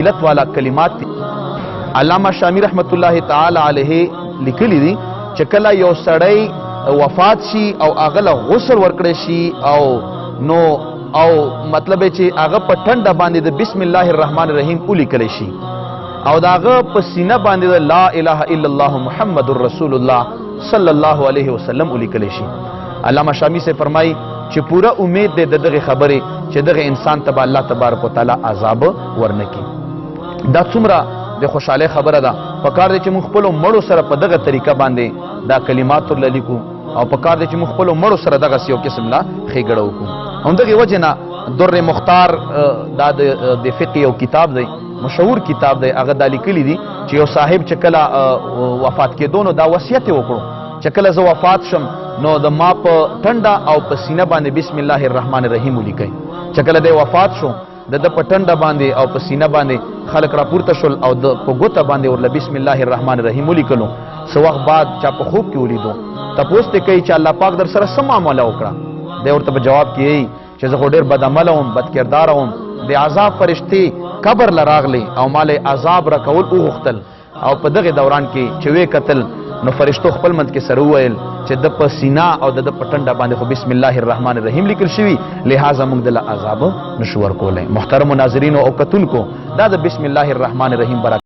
فضیلت والا کلمات دي. علامہ شامی رحمت الله تعالی علیه لیکلی دي چې کله یو سړی وفات شي او هغه له غسل ورکړی شي او مطلب چې هغه په ټنډه باندې د بسم الله الرحمن الرحیم ولیکلی شي او دا هغه په سینه باندې د لا اله الا الله محمد رسول الله صلی الله علیه وسلم ولیکلی شي. علامہ شامی سے فرمائی چې پورا امید دی دغه خبره چې دغه انسان ته الله تبارک وتعالى عذاب ورنکي. دا څومره د خوشاله خبره ده. پکار دی چې موږ خپل مړو سره په دغه طریقه باندې دا کلمات لیکو او پکار دی چې موږ خپل مړو سره دغه یو قسم لا خېګړه وکړو. همدغه وجه نه در مختار دا د فقه یو کتاب دی، مشهور کتاب دی. هغه دا لیکلی دي چې یو صاحب چې کله وفات کېدو نو دا وصیت وکړو چې کله زه وفات شم نو د ما په ټنډه او په سینه باندې بسم الله الرحمن الرحیم ولیکئ. چې کله د وفات شو د په ټنډه باندې او په سینه باندې خلق راپورته شول او د په ګوته باندې ورله بسم الله الرحمن الرحیم ولیکلو. څه وخت بعد چا په خوب کې ولیدو تپوس ته کوي چې الله پاک در سره څه معامله وکړه. دی ورته په جواب کې چې زه خو ډېر بد عمله وم، بد کرداره وم، د عذاب فرشتې قبر له راغلی او مال عذاب راکول وغوښتل او په دغه دوران کې چې وې کتل نو فرشتو خپل منځ کې سره وویل چې د په سینه او د په ټنډه باندې خو بسم الله الرحمن الرحیم لیکل شوي، لہذا موږ دله عذاب نشو ورکولی. محترم ناظرینو او کتونکو دا د بسم الله الرحمن الرحیم برکت